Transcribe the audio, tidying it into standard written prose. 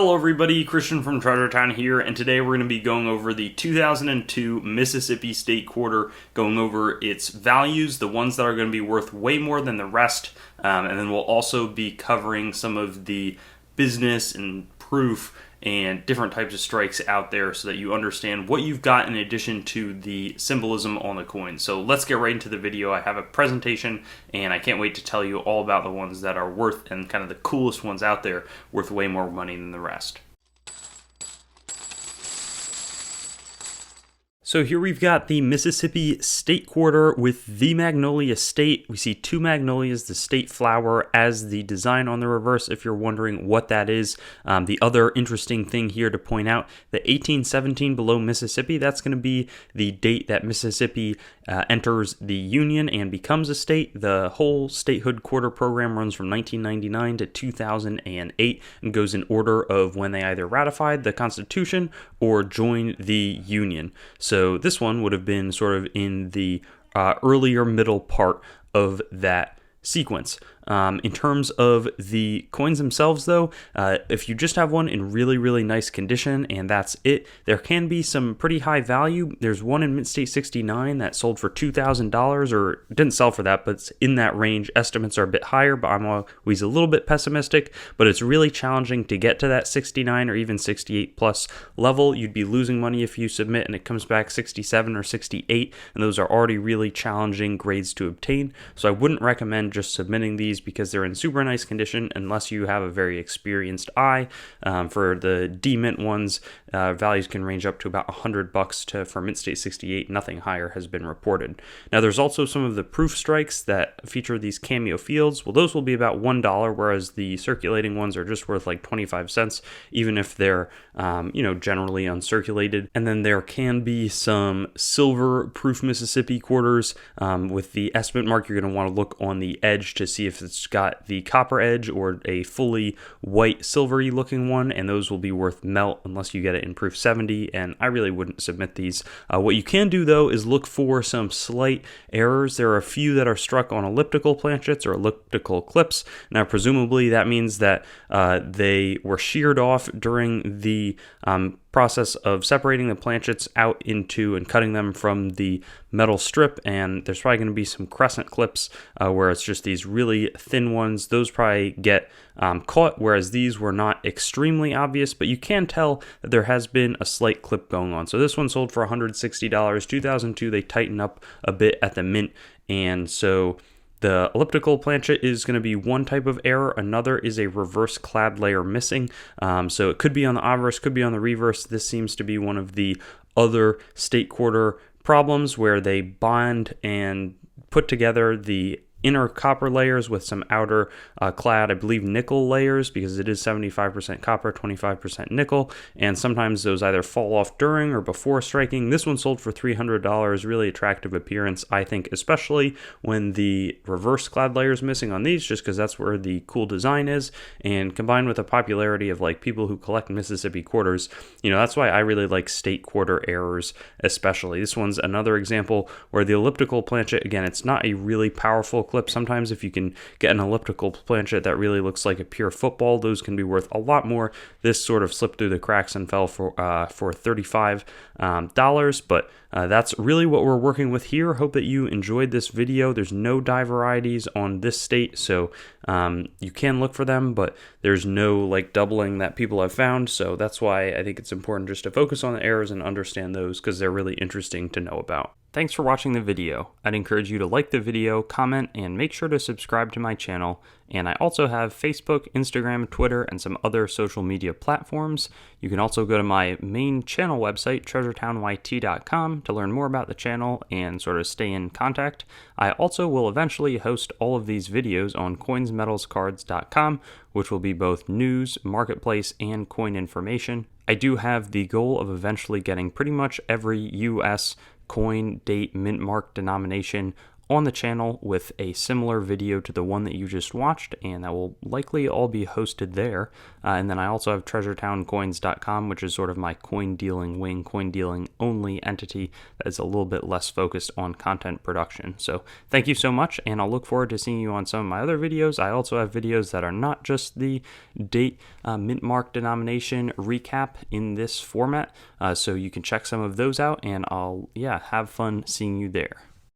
Hello everybody, Christian from Treasure Town here, and today we're going to be going over the 2002 Mississippi State Quarter, going over its values, the ones that are going to be worth way more than the rest, and then we'll also be covering some of the business and proof and different types of strikes out there so that you understand what you've got in addition to the symbolism on the coin. So let's get right into the video. I have a presentation and I can't wait to tell you all about the ones that are worth and kind of the coolest ones out there, worth way more money than the rest. So here we've got the Mississippi State Quarter with the Magnolia State. We see two magnolias, the state flower, as the design on the reverse, if you're wondering what that is. The other interesting thing here to point out, the 1817 below Mississippi, that's going to be the date that Mississippi enters the Union and becomes a state. The whole statehood quarter program runs from 1999 to 2008 and goes in order of when they either ratified the Constitution or joined the Union. So this one would have been sort of in the earlier middle part of that sequence. In terms of the coins themselves, though, if you just have one in really, really nice condition and that's it, there can be some pretty high value. There's one in Mint State 69 that sold for $2,000, or didn't sell for that, but it's in that range. Estimates are a bit higher, but I'm always a little bit pessimistic, but it's really challenging to get to that 69 or even 68 plus level. You'd be losing money if you submit and it comes back 67 or 68, and those are already really challenging grades to obtain. So I wouldn't recommend just submitting these because they're in super nice condition unless you have a very experienced eye. For the D-Mint ones, values can range up to about $100 for Mint State 68. Nothing higher has been reported. Now there's also some of the proof strikes that feature these cameo fields. Well, those will be about $1, whereas the circulating ones are just worth like 25 cents, even if they're generally uncirculated. And then there can be some silver proof Mississippi quarters. With the estimate mark, you're going to want to look on the edge to see if it's got the copper edge or a fully white silvery looking one, and those will be worth melt unless you get it in proof 70, and I really wouldn't submit these. What you can do though is look for some slight errors. There are a few that are struck on elliptical planchets or elliptical clips. Now presumably that means that they were sheared off during the process of separating the planchets out into and cutting them from the metal strip, and there's probably going to be some crescent clips where it's just these really thin ones. Those probably get caught, whereas these were not extremely obvious, but you can tell that there has been a slight clip going on. So this one sold for $160. 2002, they tighten up a bit at the mint, and so the elliptical planchet is going to be one type of error. Another is a reverse clad layer missing. So it could be on the obverse, could be on the reverse. This seems to be one of the other state quarter problems where they bond and put together the inner copper layers with some outer clad, I believe, nickel layers, because it is 75% copper, 25% nickel, and sometimes those either fall off during or before striking. This one sold for $300, really attractive appearance, I think, especially when the reverse clad layer is missing on these, just because that's where the cool design is, and combined with the popularity of like people who collect Mississippi quarters, that's why I really like state quarter errors especially. This one's another example where the elliptical planchet, again, it's not a really powerful clip. Sometimes if you can get an elliptical planchet that really looks like a pure football, those can be worth a lot more. This sort of slipped through the cracks and fell for $35, but that's really what we're working with here. Hope that you enjoyed this video. There's no die varieties on this state, so you can look for them, but there's no like doubling that people have found, so that's why I think it's important just to focus on the errors and understand those, because they're really interesting to know about. Thanks for watching the video. I'd encourage you to like the video, comment, and make sure to subscribe to my channel. And I also have Facebook, Instagram, Twitter, and some other social media platforms. You can also go to my main channel website, treasuretownYT.com, to learn more about the channel and sort of stay in contact. I also will eventually host all of these videos on coinsmetalscards.com, which will be both news, marketplace, and coin information. I do have the goal of eventually getting pretty much every US coin, date, mint mark, denomination on the channel with a similar video to the one that you just watched, and that will likely all be hosted there. And then I also have treasuretowncoins.com, which is sort of my coin dealing wing, coin dealing only entity that is a little bit less focused on content production. So thank you so much, and I'll look forward to seeing you on some of my other videos. I also have videos that are not just the date, mint mark, denomination recap in this format, so you can check some of those out, and I'll have fun seeing you there.